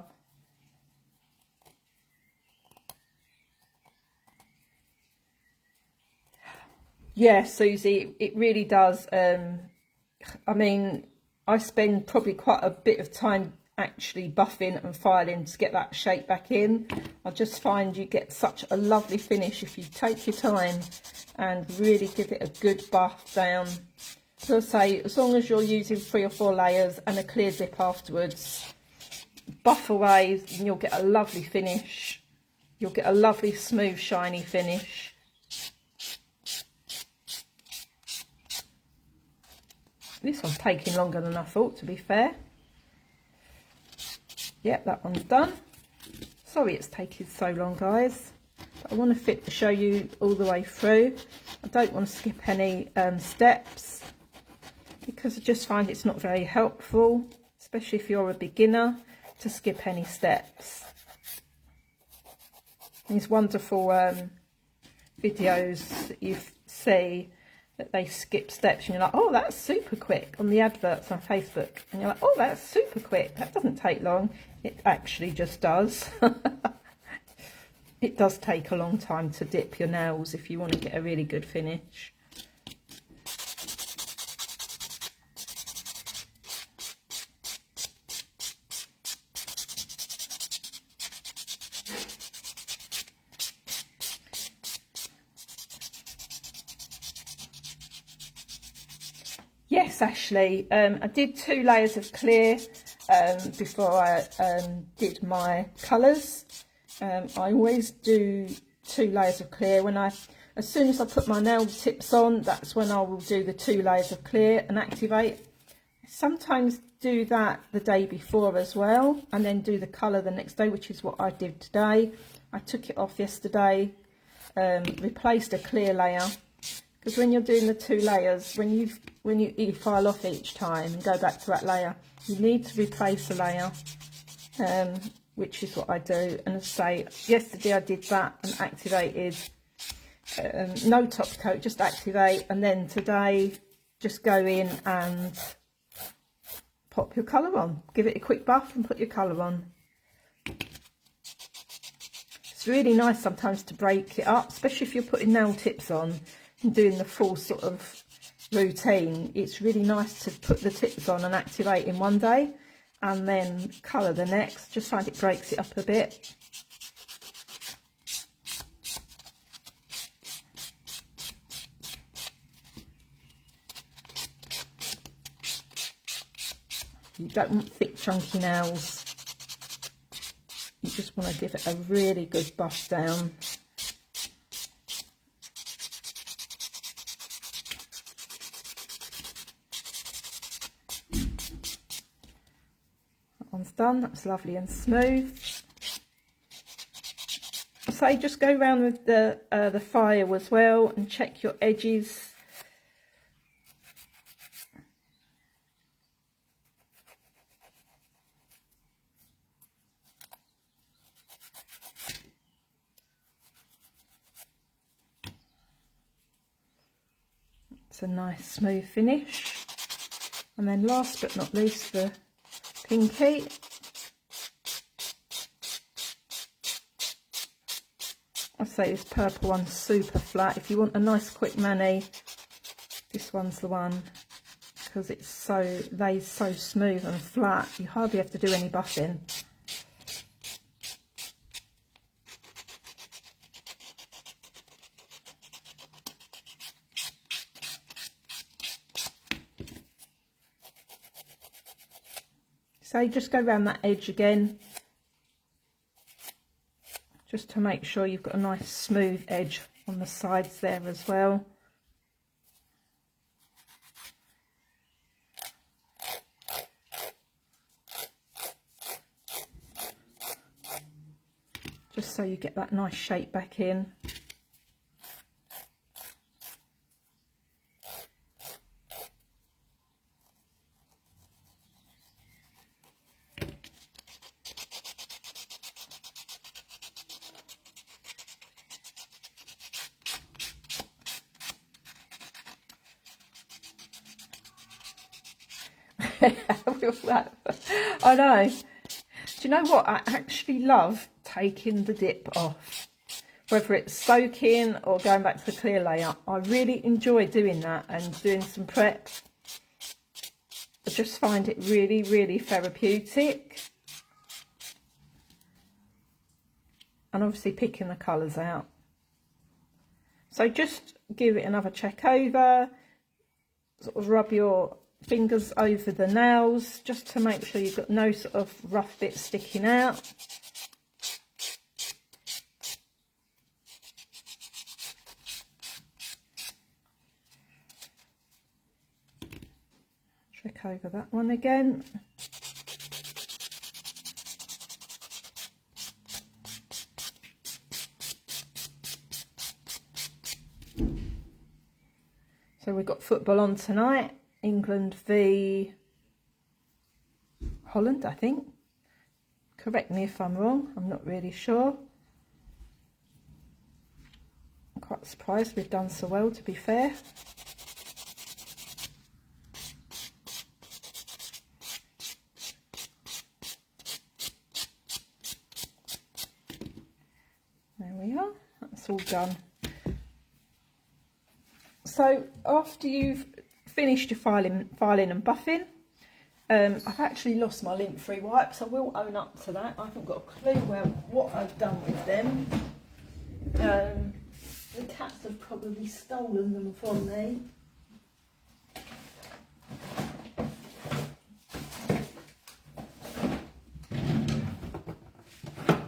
Yeah, Susie, it really does. I mean, I spend probably quite a bit of time actually buffing and filing to get that shape back in. I just find you get such a lovely finish if you take your time and really give it a good buff down. So I say, as long as you're using 3 or 4 layers and a clear dip afterwards, buff away and you'll get a lovely finish. You'll get a lovely smooth shiny finish. This one's taking longer than I thought, to be fair. Yep, that one's done. Sorry it's taking so long, guys. But I want to show you all the way through. I don't want to skip any steps because I just find it's not very helpful, especially if you're a beginner, to skip any steps. These wonderful videos that you see that they skip steps and you're like, oh, that's super quick, on the adverts on Facebook, and you're like, oh, that's super quick, that doesn't take long. It actually just does. It does take a long time to dip your nails if you want to get a really good finish. Yes, Ashley, I did 2 layers of clear before I did my colours. I always do 2 layers of clear. As soon as I put my nail tips on, that's when I will do the 2 layers of clear and activate. I sometimes do that the day before as well, and then do the colour the next day, which is what I did today. I took it off yesterday, replaced a clear layer. Because when you're doing the 2 layers, when you file off each time and go back to that layer, you need to replace a layer, which is what I do. And as I say, yesterday I did that and activated, no top coat, just activate, and then today just go in and pop your colour on. Give it a quick buff and put your colour on. It's really nice sometimes to break it up, especially if you're putting nail tips on and doing the full sort of routine. It's really nice to put the tips on and activate in one day and then colour the next. Just find it breaks it up a bit. You don't want thick chunky nails. You just want to give it a really good buff down. That one's done, that's lovely and smooth. So just go around with the file as well and check your edges. It's a nice smooth finish. And then last but not least, the pinky. I'd say this purple one's super flat. If you want a nice quick mani, this one's the one, because it's so smooth and flat. You hardly have to do any buffing. So just go around that edge again, just to make sure you've got a nice smooth edge on the sides there as well. Just so you get that nice shape back in. I know. Do you know what? I actually love taking the dip off, whether it's soaking or going back to the clear layer. I really enjoy doing that and doing some prep. I just find it really therapeutic. And obviously picking the colours out. So just give it another check over, sort of rub your fingers over the nails just to make sure you've got no sort of rough bits sticking out. Check over that one again. So we've got football on tonight. England v Holland, I think. Correct me if I'm wrong, I'm not really sure. I'm quite surprised we've done so well, to be fair. There we are, that's all done. So after you've finished your filing and buffing, I've actually lost my lint-free wipes. I will own up to that. I haven't got a clue what I've done with them. The cats have probably stolen them from me.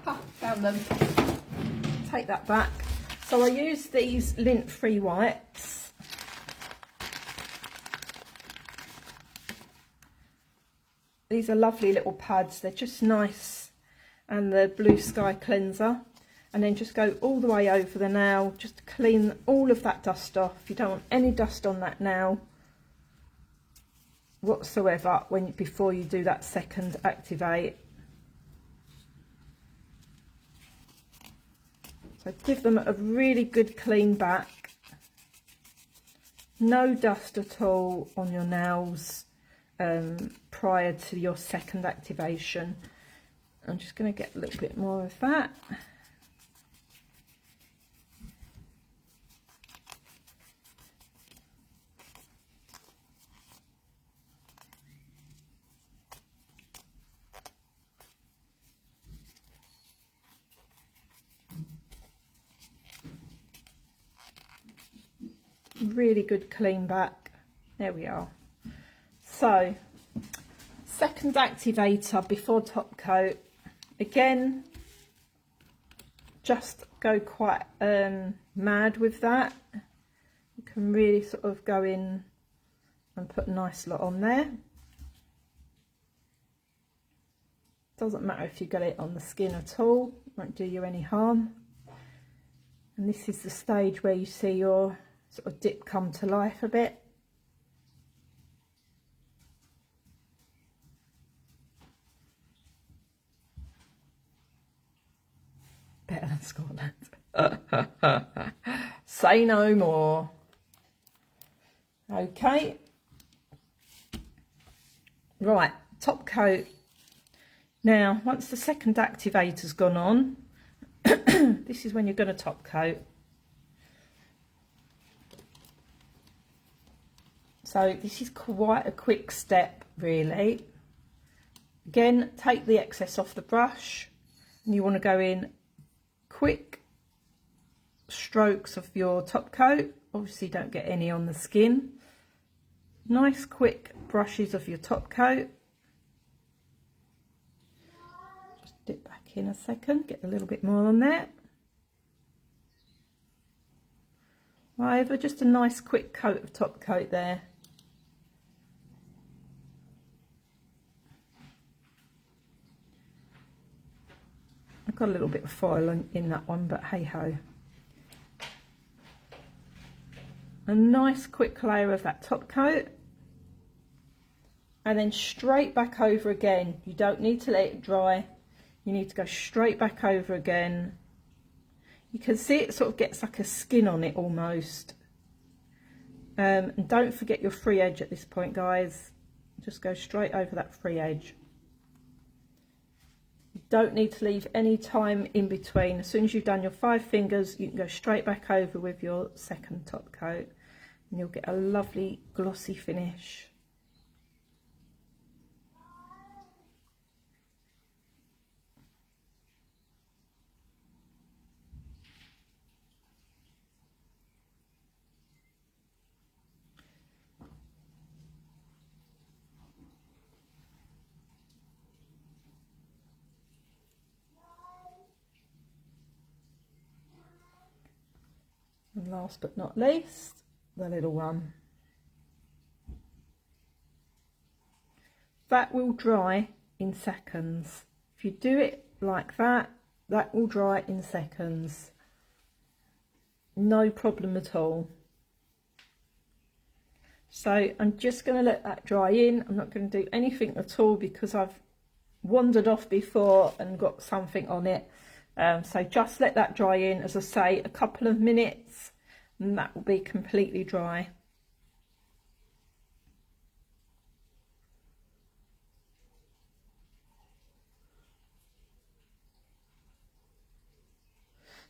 Ah, found them. Take that back. So I use these lint-free wipes. These are lovely little pads, they're just nice, and the Blue Sky cleanser, and then just go all the way over the nail, just to clean all of that dust off. You don't want any dust on that nail whatsoever before you do that second activate. So give them a really good clean back, no dust at all on your nails. Prior to your second activation. I'm just going to get a little bit more of that. Really good clean back. There we are. So Second activator before top coat. Again, just go quite mad with that. You can really sort of go in and put a nice lot on there. Doesn't matter if you get it on the skin at all, won't do you any harm. And this is the stage where you see your sort of dip come to life a bit. Better than Scotland. Say no more. Okay. Right, top coat. Now, once the second activator's gone on, this is when you're going to top coat. So this is quite a quick step, really. Again, take the excess off the brush, and you want to go in quick strokes of your top coat. Obviously don't get any on the skin. Nice quick brushes of your top coat. Just dip back in a second, get a little bit more on there. Over, just a nice quick coat of top coat there. I've got a little bit of foil in that one, but hey ho. A nice quick layer of that top coat, and then straight back over again. You don't need to let it dry, you need to go straight back over again. You can see it sort of gets like a skin on it almost. And don't forget your free edge at this point, guys. Just go straight over that free edge. You don't need to leave any time in between. As soon as you've done your 5 fingers, you can go straight back over with your second top coat, and you'll get a lovely glossy finish. And last but not least, the little one. That will dry in seconds. If you do it like that, that will dry in seconds. No problem at all. So I'm just going to let that dry in. I'm not going to do anything at all because I've wandered off before and got something on it. So just let that dry in, as I say, a couple of minutes, and that will be completely dry.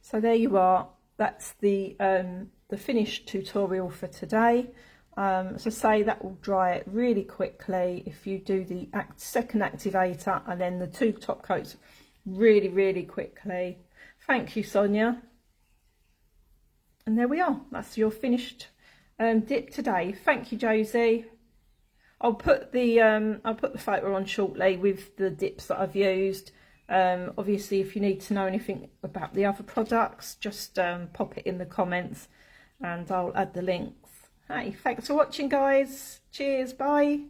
So there you are. That's the finished tutorial for today. As I say, that will dry really quickly if you do the second activator and then the 2 top coats really quickly. Thank you, Sonia. And there we are. That's your finished dip today. Thank you, Josie. I'll put the photo on shortly with the dips that I've used. Obviously, if you need to know anything about the other products, just pop it in the comments and I'll add the links. Hey, thanks for watching, guys. Cheers, bye.